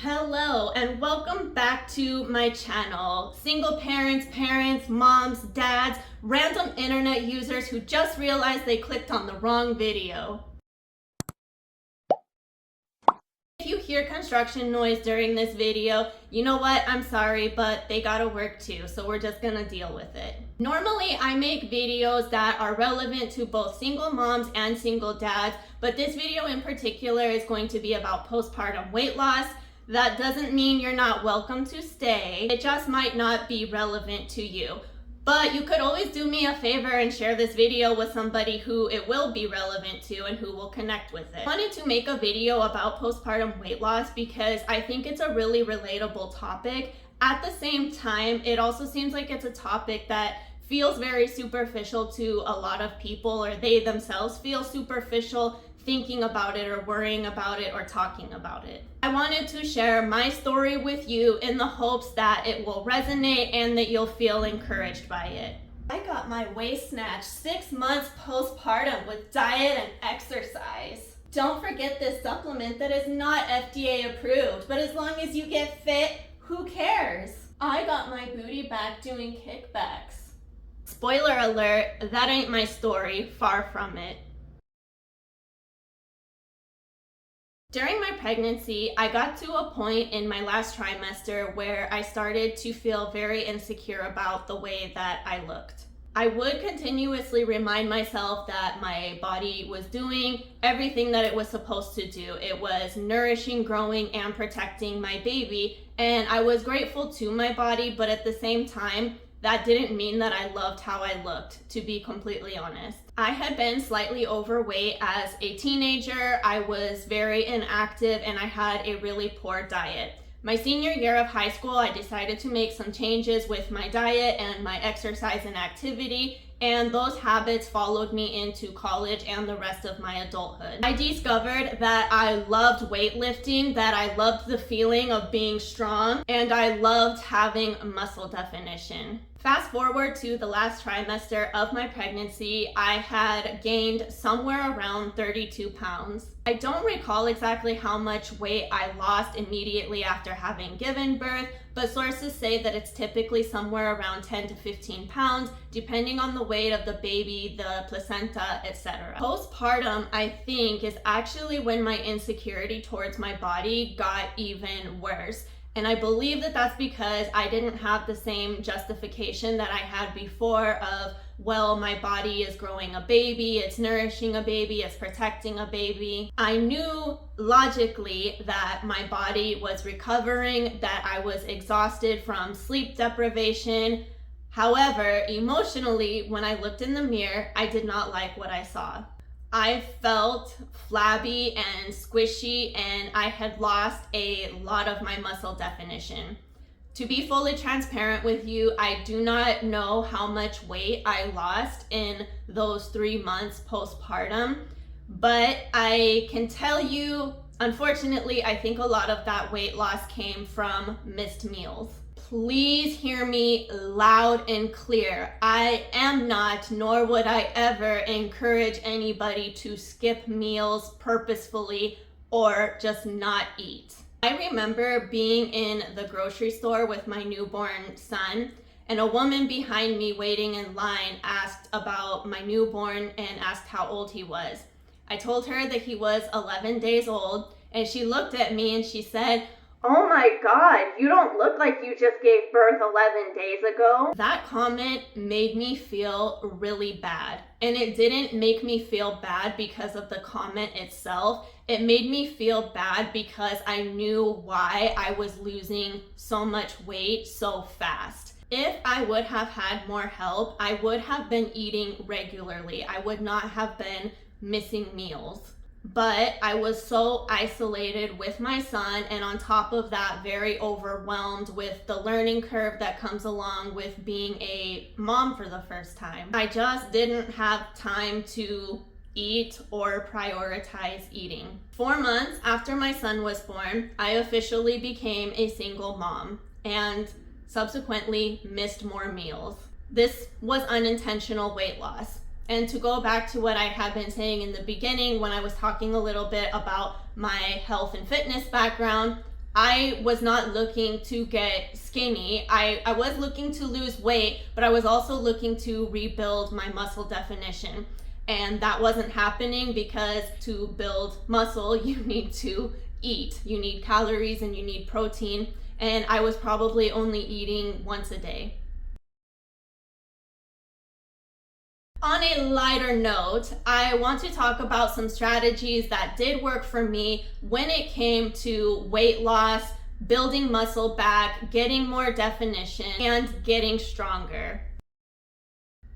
Hello and welcome back to my channel. Single parents, moms, dads, random internet users who just realized they clicked on the wrong video. If you hear construction noise during this video, you know what? I'm sorry, but they gotta work too, so we're just gonna deal with it. Normally, I make videos that are relevant to both single moms and single dads, but this video in particular is going to be about postpartum weight loss. That doesn't mean you're not welcome to stay. It just might not be relevant to you. But you could always do me a favor and share this video with somebody who it will be relevant to and who will connect with it. I wanted to make a video about postpartum weight loss because I think it's a really relatable topic. At the same time, it also seems like it's a topic that feels very superficial to a lot of people, or they themselves feel superficial thinking about it or worrying about it or talking about it. I wanted to share my story with you in the hopes that it will resonate and that you'll feel encouraged by it. I got my waist snatched 6 months postpartum with diet and exercise. Don't forget this supplement that is not FDA approved, but as long as you get fit, who cares? I got my booty back doing kickbacks. Spoiler alert, that ain't my story, far from it. During my pregnancy, I got to a point in my last trimester where I started to feel very insecure about the way that I looked. I would continuously remind myself that my body was doing everything that it was supposed to do. It was nourishing, growing, and protecting my baby, and I was grateful to my body, but at the same time, that didn't mean that I loved how I looked, to be completely honest. I had been slightly overweight as a teenager. I was very inactive and I had a really poor diet. My senior year of high school, I decided to make some changes with my diet and my exercise and activity, and those habits followed me into college and the rest of my adulthood. I discovered that I loved weightlifting, that I loved the feeling of being strong, and I loved having muscle definition. Fast forward to the last trimester of my pregnancy, I had gained somewhere around 32 pounds. I don't recall exactly how much weight I lost immediately after having given birth, but sources say that it's typically somewhere around 10 to 15 pounds, depending on the weight of the baby, the placenta, etc. Postpartum, I think, is actually when my insecurity towards my body got even worse. And I believe that that's because I didn't have the same justification that I had before of, well, my body is growing a baby, it's nourishing a baby, it's protecting a baby. I knew logically that my body was recovering, that I was exhausted from sleep deprivation. However, emotionally, when I looked in the mirror, I did not like what I saw. I felt flabby and squishy, and I had lost a lot of my muscle definition. To be fully transparent with you, I do not know how much weight I lost in those 3 months postpartum, but I can tell you, unfortunately, I think a lot of that weight loss came from missed meals. Please hear me loud and clear. I am not, nor would I ever encourage anybody to skip meals purposefully or just not eat. I remember being in the grocery store with my newborn son, and a woman behind me waiting in line asked about my newborn and asked how old he was. I told her that he was 11 days old, and she looked at me and she said, "Oh my God, you don't look like you just gave birth 11 days ago." That comment made me feel really bad. And it didn't make me feel bad because of the comment itself. It made me feel bad because I knew why I was losing so much weight so fast. If I would have had more help, I would have been eating regularly. I would not have been missing meals. But I was so isolated with my son, and on top of that, very overwhelmed with the learning curve that comes along with being a mom for the first time. I just didn't have time to eat or prioritize eating. 4 months after my son was born, I officially became a single mom and subsequently missed more meals. This was unintentional weight loss. And to go back to what I had been saying in the beginning when I was talking a little bit about my health and fitness background, I was not looking to get skinny. I was looking to lose weight, but I was also looking to rebuild my muscle definition. And that wasn't happening because to build muscle, you need to eat. You need calories and you need protein. And I was probably only eating once a day. On a lighter note, I want to talk about some strategies that did work for me when it came to weight loss, building muscle back, getting more definition, and getting stronger.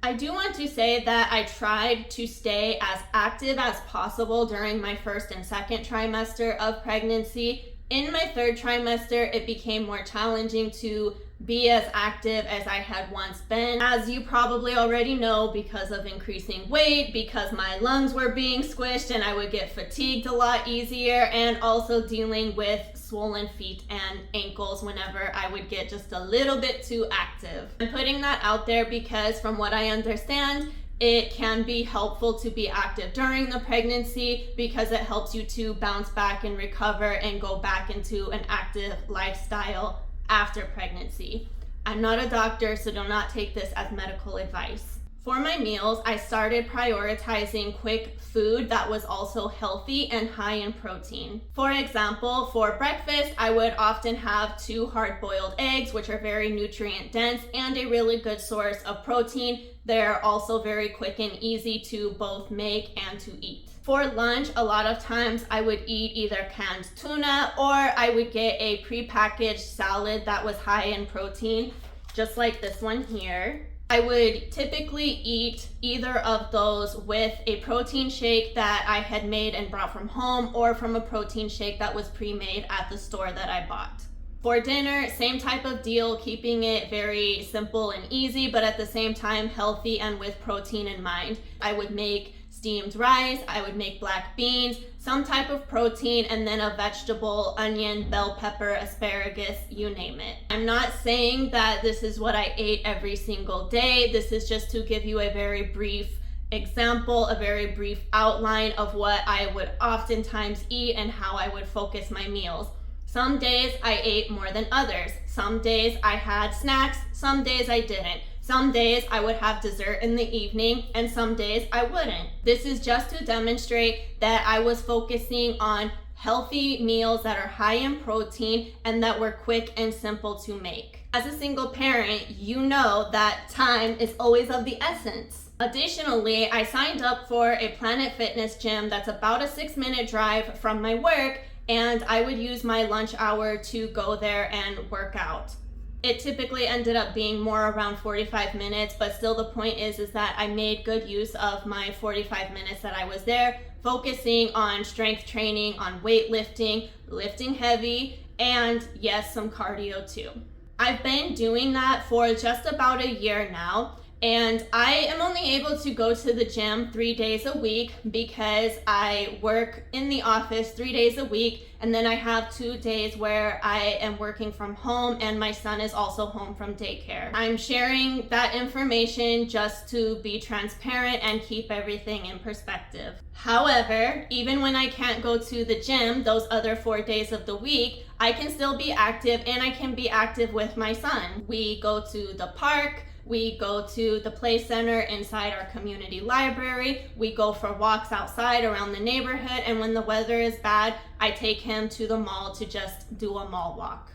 I do want to say that I tried to stay as active as possible during my first and second trimester of pregnancy. In my third trimester, it became more challenging to be as active as I had once been. As you probably already know, because of increasing weight, because my lungs were being squished and I would get fatigued a lot easier, and also dealing with swollen feet and ankles whenever I would get just a little bit too active. I'm putting that out there because from what I understand, it can be helpful to be active during the pregnancy because it helps you to bounce back and recover and go back into an active lifestyle after pregnancy. I'm not a doctor, so do not take this as medical advice. For my meals, I started prioritizing quick food that was also healthy and high in protein. For example, for breakfast, I would often have 2 hard-boiled eggs, which are very nutrient dense and a really good source of protein. They're also very quick and easy to both make and to eat. For lunch, a lot of times I would eat either canned tuna or I would get a prepackaged salad that was high in protein, just like this one here. I would typically eat either of those with a protein shake that I had made and brought from home or from a protein shake that was pre-made at the store that I bought. For dinner, same type of deal, keeping it very simple and easy, but at the same time healthy and with protein in mind. I would make steamed rice, I would make black beans, some type of protein, and then a vegetable, onion, bell pepper, asparagus, you name it. I'm not saying that this is what I ate every single day. This is just to give you a very brief example, a very brief outline of what I would oftentimes eat and how I would focus my meals. Some days I ate more than others. Some days I had snacks, some days I didn't. Some days I would have dessert in the evening and some days I wouldn't. This is just to demonstrate that I was focusing on healthy meals that are high in protein and that were quick and simple to make. As a single parent, you know that time is always of the essence. Additionally, I signed up for a Planet Fitness gym that's about a 6-minute drive from my work, and I would use my lunch hour to go there and work out. It typically ended up being more around 45 minutes, but still the point is that I made good use of my 45 minutes that I was there, focusing on strength training, on weightlifting, lifting heavy, and yes, some cardio too. I've been doing that for just about a year now, and I am only able to go to the gym 3 days a week because I work in the office 3 days a week, and then I have 2 days where I am working from home and my son is also home from daycare. I'm sharing that information just to be transparent and keep everything in perspective. However, even when I can't go to the gym those other 4 days of the week, I can still be active, and I can be active with my son. We go to the park, we go to the play center inside our community library, we go for walks outside around the neighborhood, and when the weather is bad, I take him to the mall to just do a mall walk.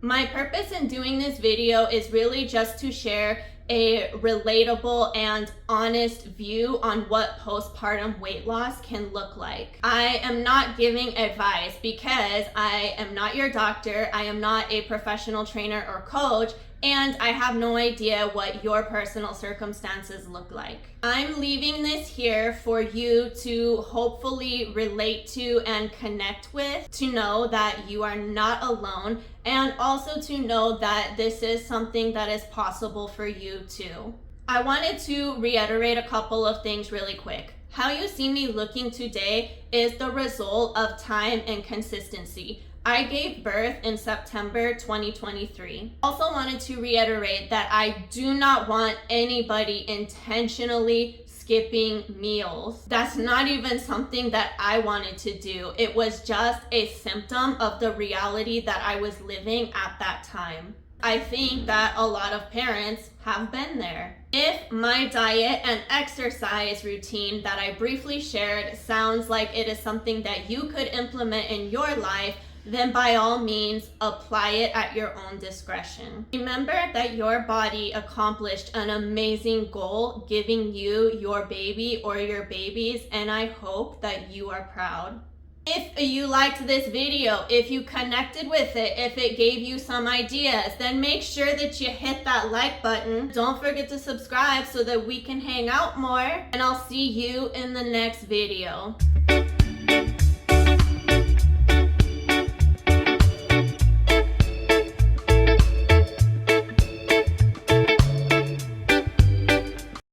My purpose in doing this video is really just to share a relatable and honest view on what postpartum weight loss can look like. I am not giving advice because I am not your doctor, I am not a professional trainer or coach, and I have no idea what your personal circumstances look like. I'm leaving this here for you to hopefully relate to and connect with, to know that you are not alone, and also to know that this is something that is possible for you too. I wanted to reiterate a couple of things really quick. How you see me looking today is the result of time and consistency. I gave birth in September 2023. Also wanted to reiterate that I do not want anybody intentionally skipping meals. That's not even something that I wanted to do. It was just a symptom of the reality that I was living at that time. I think that a lot of parents have been there. If my diet and exercise routine that I briefly shared sounds like it is something that you could implement in your life, then by all means, apply it at your own discretion. Remember that your body accomplished an amazing goal giving you your baby or your babies, and I hope that you are proud. If you liked this video, if you connected with it, if it gave you some ideas, then make sure that you hit that like button. Don't forget to subscribe so that we can hang out more, and I'll see you in the next video.